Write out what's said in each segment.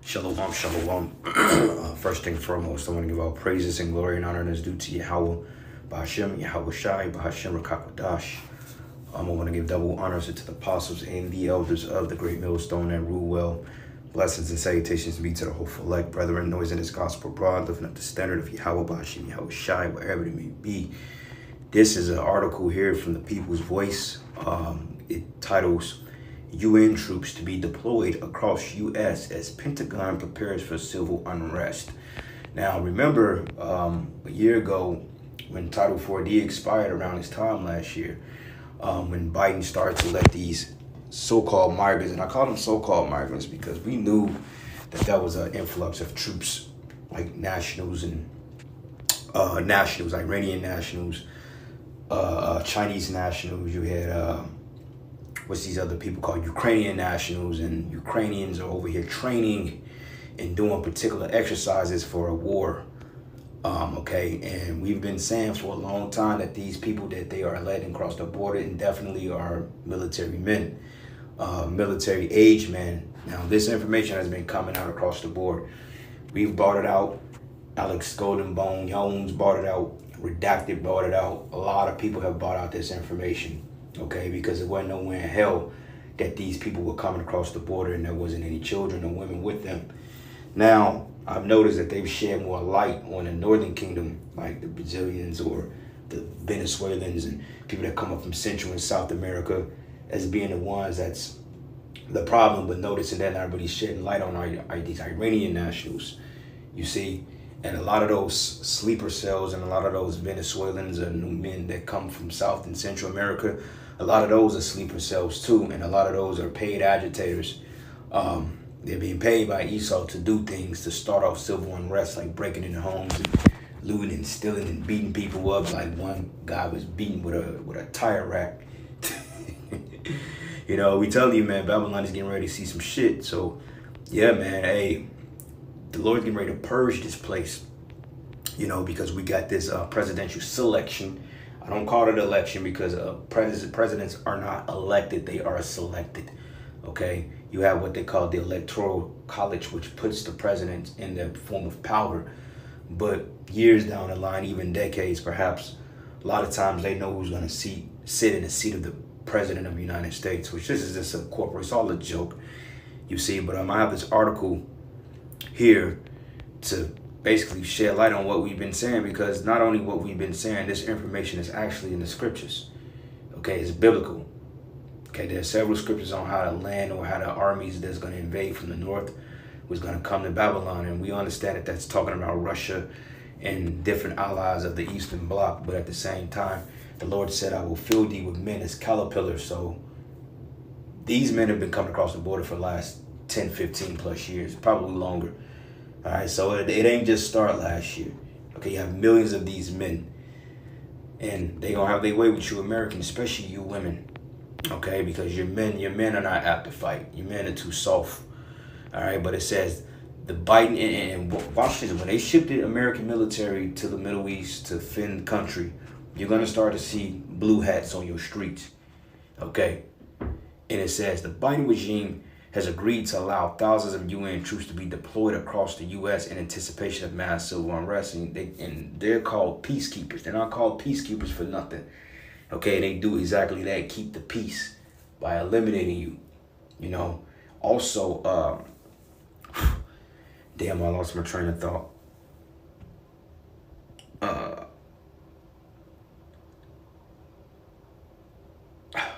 Shalom, shalom. First thing foremost, I want to give all praises and glory and honor that's due to Yahweh, Bahashem, Yahweh Shai, Bahashem Rakakwadash. I want to give double honors to the apostles and the elders of the great millstone that rule well. Blessings and salutations be to the hopeful elect, brethren, noise in this gospel abroad, lifting up the standard of Yahweh, Bahashem, Yahweh Shai, wherever it may be. This is an article here from the People's Voice. It titles, UN troops to be deployed across U.S. as Pentagon prepares for civil unrest. Now, remember a year ago when Title 4D expired around this time last year, when Biden started to let these so-called migrants, and I call them so-called migrants because we knew that was an influx of troops like nationals and nationals, Iranian nationals, Chinese nationals. You had what's these other people called Ukrainian nationals, and Ukrainians are over here training and doing particular exercises for a war. Okay, and we've been saying for a long time that these people that they are letting cross the border indefinitely are military men, military age men. Now, this information has been coming out across the board. We've brought it out. Alex Goldenbone Jones brought it out. Redacted brought it out. A lot of people have brought out this information. Okay, because it wasn't nowhere in hell that these people were coming across the border and there wasn't any children or women with them. Now, I've noticed that they've shed more light on the Northern Kingdom, like the Brazilians or the Venezuelans and people that come up from Central and South America as being the ones that's the problem, but noticing that not really shedding light on are these Iranian nationals, you see. And a lot of those sleeper cells and a lot of those Venezuelans and men that come from South and Central America, a lot of those are sleeper cells too, and a lot of those are paid agitators. They're being paid by Esau to do things to start off civil unrest, like breaking into homes and looting and stealing and beating people up. Like one guy was beaten with a tire rack. You know, we tell you, man, Babylon is getting ready to see some shit. So, yeah, man, hey, the Lord's getting ready to purge this place. You know, because we got this presidential selection. I don't call it election because presidents are not elected, they are selected. Okay, you have what they call the electoral college, which puts the president in the form of power. But years down the line, even decades perhaps, a lot of times they know who's going to sit in the seat of the president of the United States, which this is just a corporate, it's all a joke, you see. But I have this article here to basically shed light on what we've been saying, because not only what we've been saying, this information is actually in the scriptures. Okay, it's biblical. Okay, there are several scriptures on how to land or how the armies that's going to invade from the north was going to come to Babylon, and we understand that that's talking about Russia and different allies of the Eastern Bloc. But at the same time, the Lord said, I will fill thee with men as caterpillars. So these men have been coming across the border for the last 10, 15 plus years, probably longer. All right, so it ain't just start last year. Okay, you have millions of these men, and they gonna have their way with you Americans, especially you women. Okay, because your men are not apt to fight. Your men are too soft. All right, but it says the Biden and watch this, when they shipped the American military to the Middle East to defend the country, you're gonna start to see blue hats on your streets. Okay, and it says the Biden regime has agreed to allow thousands of UN troops to be deployed across the U.S. in anticipation of mass civil unrest. And they're called peacekeepers. They're not called peacekeepers for nothing. Okay, they do exactly that, keep the peace by eliminating you. You know, also, damn, I lost my train of thought.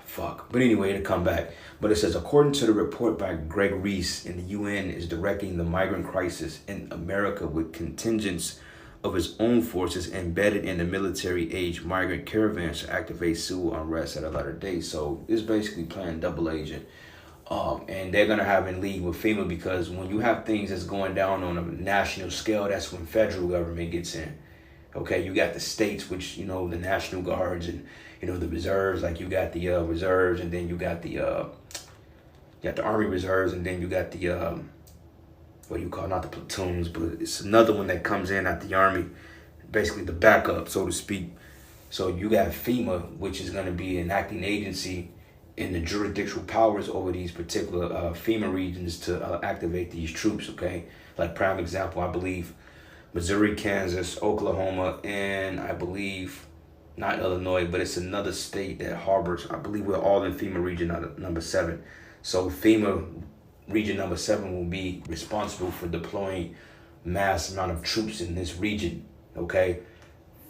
Fuck. But anyway, to come back. But it says, according to the report by Greg Reese, the UN is directing the migrant crisis in America with contingents of its own forces embedded in the military-age migrant caravans to activate civil unrest at a later date. So it's basically playing double agent. And they're going to have in league with FEMA, because when you have things that's going down on a national scale, that's when federal government gets in. Okay, you got the states, which, you know, the National Guards and, you know, the reserves, like you got the reserves, and then you got the Army Reserves, and then you got the, what do you call, not the platoons, but it's another one that comes in at the Army, basically the backup, so to speak. So you got FEMA, which is going to be an acting agency and the jurisdictional powers over these particular FEMA regions to activate these troops, okay? Like prime example, I believe Missouri, Kansas, Oklahoma, and I believe, not Illinois, but it's another state that harbors, I believe we're all in FEMA region number 7. So FEMA region number 7 will be responsible for deploying mass amount of troops in this region, okay?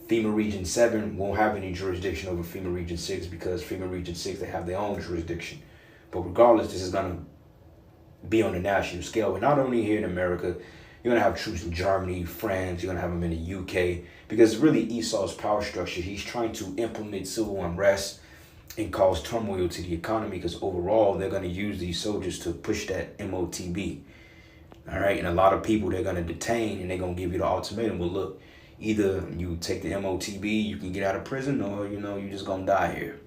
FEMA Region 7 won't have any jurisdiction over FEMA Region 6 because FEMA Region 6, they have their own jurisdiction. But regardless, this is going to be on a national scale. But not only here in America, you're going to have troops in Germany, France, you're going to have them in the UK. Because really Esau's power structure, he's trying to implement civil unrest and cause turmoil to the economy because overall, they're going to use these soldiers to push that MOTB. All right, and a lot of people they're going to detain and they're going to give you the ultimatum. Well, look, either you take the MOTB, you can get out of prison, or, you know, you're just going to die here.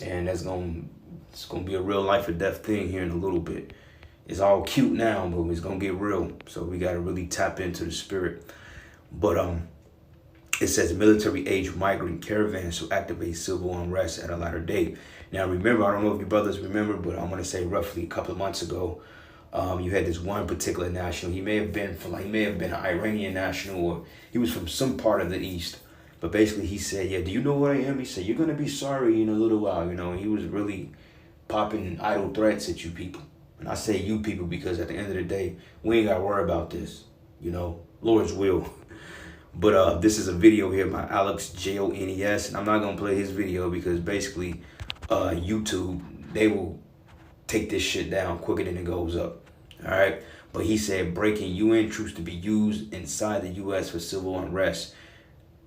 And it's going to be a real life or death thing here in a little bit. It's all cute now, but it's going to get real. So we got to really tap into the spirit. But it says military-age migrant caravans to activate civil unrest at a later date. Now, remember, I don't know if you brothers remember, but I'm going to say roughly a couple of months ago, you had this one particular national. He may have been an Iranian national, or he was from some part of the East. But basically, he said, "Yeah, do you know what I am?" He said, "You're gonna be sorry in a little while." You know, and he was really popping idle threats at you people. And I say you people because at the end of the day, we ain't gotta worry about this. You know, Lord's will. But this is a video here by Alex Jones, and I'm not gonna play his video because basically, YouTube, they will take this shit down quicker than it goes up. All right, but he said breaking UN troops to be used inside the U.S. for civil unrest.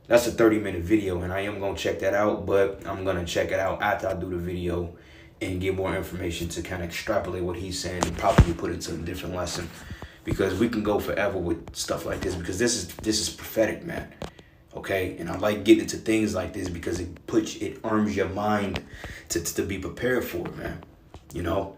That's a 30-minute video, and I am going to check that out, but I'm going to check it out after I do the video and get more information to kind of extrapolate what he's saying and probably put it into a different lesson, because we can go forever with stuff like this because this is prophetic, man. Okay, and I like getting into things like this because it arms your mind to be prepared for it, man. You know.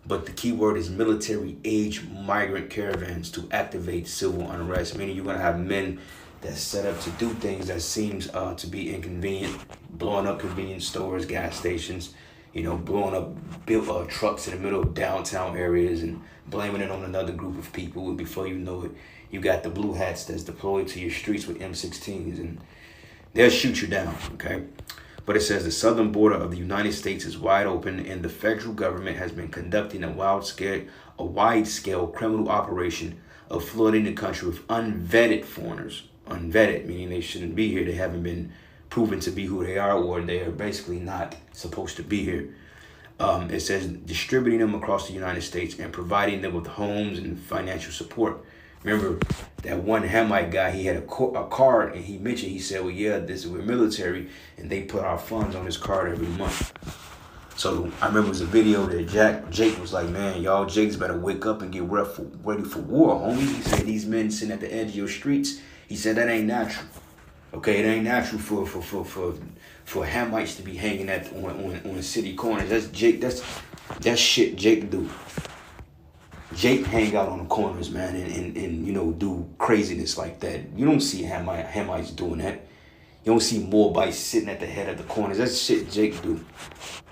But the key word is military-age migrant caravans to activate civil unrest, meaning you're going to have men that's set up to do things that seems to be inconvenient, blowing up convenience stores, gas stations, you know, blowing up trucks in the middle of downtown areas and blaming it on another group of people. And before you know it, you got the blue hats that's deployed to your streets with M16s, and they'll shoot you down, okay? But it says the southern border of the United States is wide open, and the federal government has been conducting a wide-scale criminal operation of flooding the country with unvetted foreigners. Unvetted, meaning they shouldn't be here. They haven't been proven to be who they are, or they are basically not supposed to be here. It says distributing them across the United States and providing them with homes and financial support. Remember that one Hamite guy, he had a card, and he mentioned, he said, well, yeah, we're military, and they put our funds on his card every month. So I remember it was a video that Jake was like, man, y'all Jakes better wake up and get ready for war, homies. He said these men sitting at the edge of your streets, he said that ain't natural. Okay, it ain't natural for Hamites to be hanging on city corners. That's Jake, that's shit Jake do. Jake hang out on the corners, man, and you know, do craziness like that. You don't see Hamites doing that. You don't see Moabites sitting at the head of the corners. That's shit Jake do,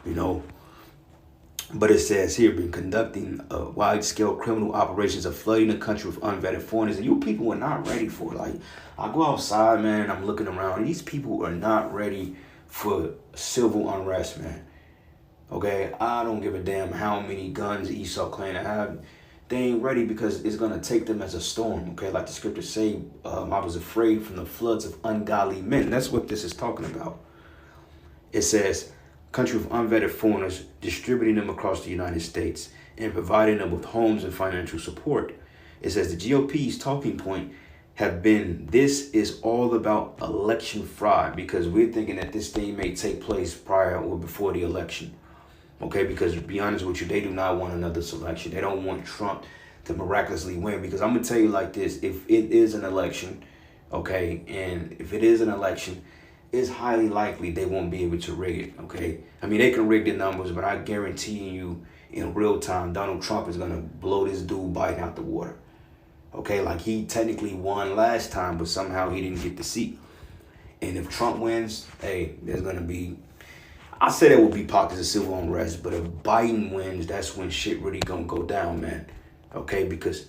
you know. But it says here, been conducting wide-scale criminal operations of flooding the country with unvetted foreigners. And you people are not ready for it. Like, I go outside, man, and I'm looking around. And these people are not ready for civil unrest, man. Okay, I don't give a damn how many guns Esau claim to have. They ain't ready because it's going to take them as a storm, okay? Like the scriptures say, I was afraid from the floods of ungodly men. That's what this is talking about. It says, country of unvetted foreigners, distributing them across the United States and providing them with homes and financial support. It says the GOP's talking point have been, this is all about election fraud, because we're thinking that this thing may take place prior or before the election. Okay, because to be honest with you, they do not want another selection. They don't want Trump to miraculously win, because I'm going to tell you like this, if it is an election, okay, and if it is an election, it's highly likely they won't be able to rig it, okay? I mean, they can rig the numbers, but I guarantee you in real time, Donald Trump is going to blow this dude Biden out the water, okay? Like, he technically won last time, but somehow he didn't get the seat. And if Trump wins, hey, there's going to be... I said there would be pockets of civil unrest, but if Biden wins, that's when shit really gonna go down, man. Okay, because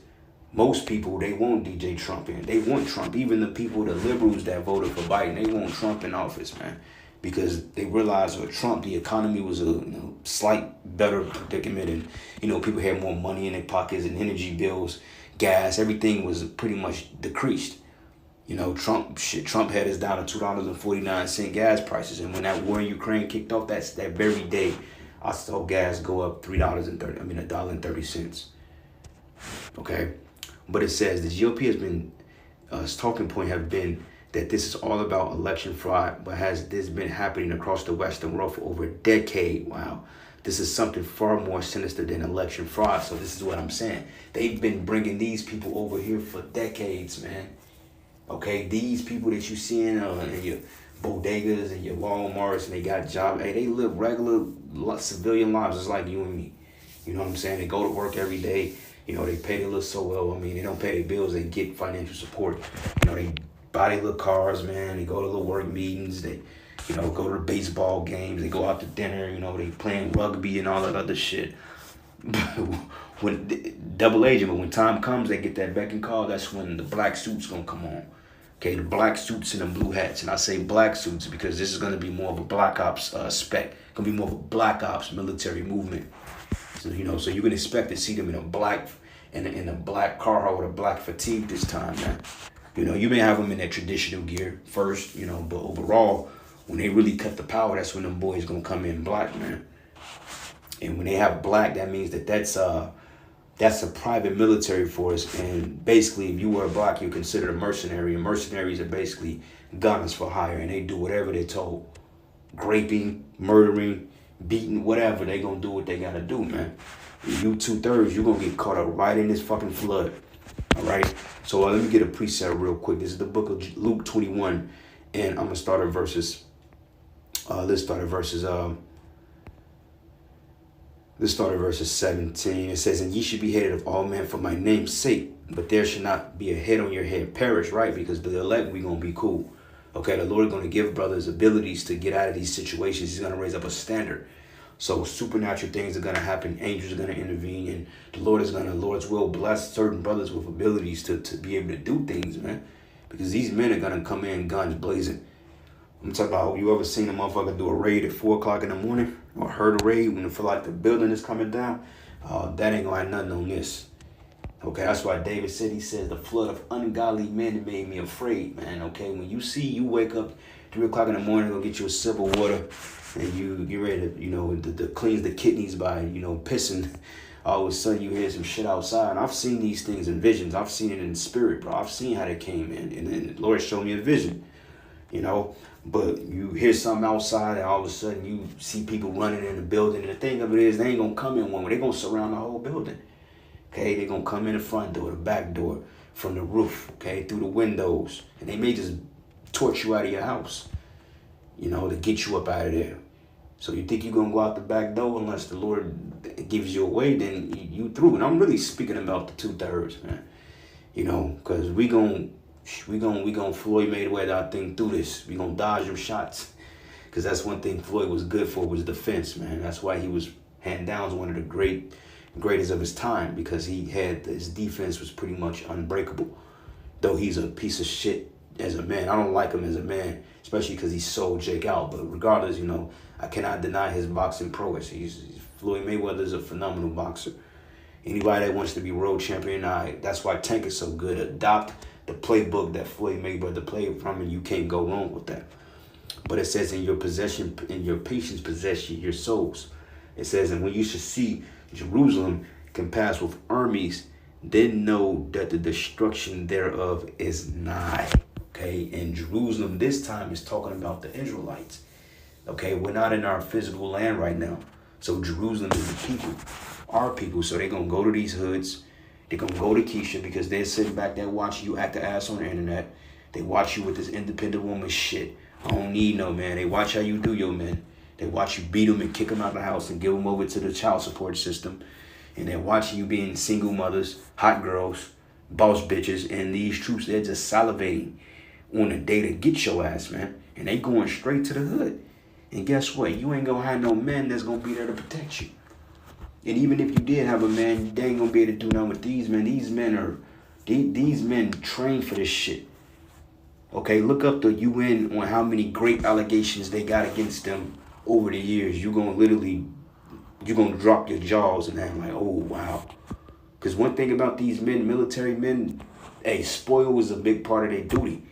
most people, they want DJ Trump in. They want Trump. Even the people, the liberals that voted for Biden, they want Trump in office, man. Because they realized with Trump, the economy was a slight better predicament, and people had more money in their pockets, and energy bills, gas, everything was pretty much decreased. Trump had us down to $2.49 gas prices, and when that war in Ukraine kicked off, that very day, I saw gas go up $1.30. Okay, but it says the GOP has been its talking point have been that this is all about election fraud, but has this been happening across the Western world for over a decade? Wow. This is something far more sinister than election fraud. So this is what I'm saying. They've been bringing these people over here for decades, man. Okay, these people that you see in your bodegas and your Walmarts, and they got jobs. Hey, they live regular civilian lives just like you and me. You know what I'm saying? They go to work every day. They pay their little so well. I mean, they don't pay their bills. They get financial support. They buy their little cars, man. They go to little work meetings. They, go to the baseball games. They go out to dinner. They playing rugby and all that other shit. When double agent, but when time comes, they get that beck and call. That's when the black suits gonna come on. Okay, the black suits and the blue hats. And I say black suits because this is gonna be more of a black ops spec. Gonna be more of a black ops military movement. So so you can expect to see them in a black car with a black fatigue this time, man. You may have them in their traditional gear first, but overall, when they really cut the power, that's when them boys gonna come in black, man. And when they have black, that means that's a private military force. And basically, if you were black, you're considered a mercenary. And mercenaries are basically gunners for hire, and they do whatever they're told. Raping, murdering, beating, whatever. They gonna do what they gotta do, man. You 2/3, you're gonna get caught up right in this fucking flood. All right. So let me get a precept real quick. This is the book of Luke 21, and I'm gonna start at verses. Let's start at verses 17. It says, "And ye should be hated of all men for my name's sake, but there should not be a head on your head perish," right? Because the elect, we gonna be cool. Okay, the Lord gonna give brothers abilities to get out of these situations. He's gonna raise up a standard. So supernatural things are gonna happen. Angels are gonna intervene, and the Lord's will bless certain brothers with abilities to be able to do things, man. Because these men are gonna come in guns blazing. I'm talking about, you ever seen a motherfucker do a raid at 4 o'clock in the morning? Or heard a raid when it feel like the building is coming down? That ain't gonna have nothing on this. Okay, that's why David said, he says, the flood of ungodly men made me afraid, man. Okay, when you wake up 3 o'clock in the morning, go get you a sip of water, and you get ready to, cleanse the kidneys by, pissing. All of a sudden you hear some shit outside. And I've seen these things in visions. I've seen it in spirit, bro. I've seen how they came in. And the Lord showed me a vision, But you hear something outside, and all of a sudden you see people running in the building. And the thing of it is, they ain't going to come in one way. They're going to surround the whole building. Okay, they're going to come in the front door, the back door, from the roof, okay, through the windows. And they may just torch you out of your house, to get you up out of there. So you think you're going to go out the back door unless the Lord gives you a way, then you through. And I'm really speaking about the 2/3, man. Because we going Floyd Mayweather, I think, through this. We going to dodge them shots. Because that's one thing Floyd was good for, was defense, man. That's why he was, hand down, was one of the greatest of his time, because his defense was pretty much unbreakable. Though he's a piece of shit as a man. I don't like him as a man, especially because he sold Jake out. But regardless, I cannot deny his boxing prowess. Floyd Mayweather is a phenomenal boxer. Anybody that wants to be world champion, that's why Tank is so good. Adopt the playbook that Floyd Mayweather played from, and you can't go wrong with that. But it says, in your patience possess your souls. It says, and when you should see Jerusalem compassed with armies, then know that the destruction thereof is nigh. Okay, and Jerusalem this time is talking about the Israelites. Okay, we're not in our physical land right now. So Jerusalem is the people, our people. So they're going to go to these hoods. They're going to go to Keisha, because they're sitting back there watching you act the ass on the internet. They watch you with this independent woman shit. I don't need no man. They watch how you do your men. They watch you beat them and kick them out of the house and give them over to the child support system. And they're watching you being single mothers, hot girls, boss bitches. And these troops, they're just salivating on the day to get your ass, man. And they going straight to the hood. And guess what? You ain't gonna have no men that's gonna be there to protect you. And even if you did have a man, they ain't gonna be able to do nothing with these men. These men train for this shit. Okay, look up the UN on how many great allegations they got against them over the years. You're gonna drop your jaws and I'm like, oh wow. Because one thing about these men, military men, hey, spoil is a big part of their duty.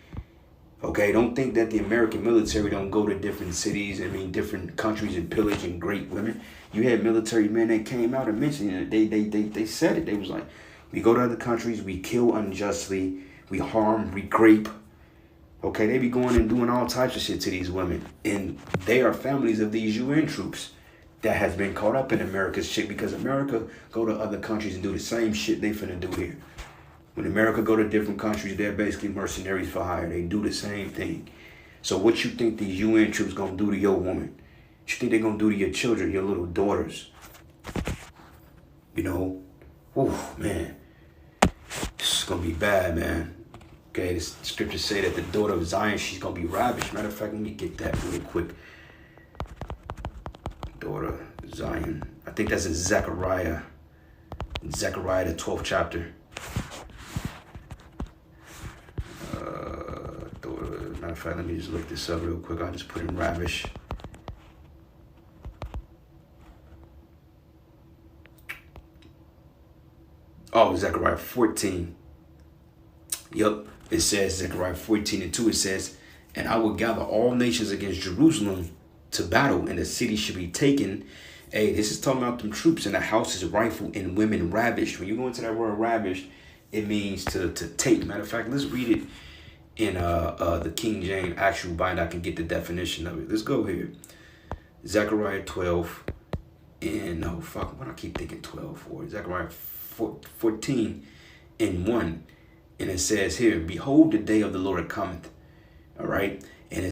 Okay, don't think that the American military don't go to different cities, different countries and pillage and great women. You had military men that came out and mentioned it. They said it. They was like, we go to other countries, we kill unjustly, we harm, we grape. Okay, they be going and doing all types of shit to these women. And they are families of these UN troops that has been caught up in America's shit because America go to other countries and do the same shit they finna do here. When America go to different countries, they're basically mercenaries for hire. They do the same thing. So what you think these UN troops gonna do to your woman? What you think they're gonna do to your children, your little daughters? You know? Oh man. This is gonna be bad, man. Okay, the scriptures say that the daughter of Zion, she's gonna be ravished. Matter of fact, let me get that real quick. Daughter of Zion. I think that's in Zechariah. Zechariah, the 12th chapter. Matter of fact, let me just look this up real quick. I'll just put in ravish. Oh, Zechariah 14. Yep. It says, Zechariah 14:2, it says, and I will gather all nations against Jerusalem to battle, and the city should be taken. Hey, this is talking about them troops, and the house is rifled and women ravished. When you go into that word ravished, it means to take. Matter of fact, let's read it in the King James actual bind. I can get the definition of it. Let's go here. Zechariah 12 and no fuck, what I keep thinking 12 for? Zechariah 14:1. And it says here, behold, the day of the Lord cometh. All right. And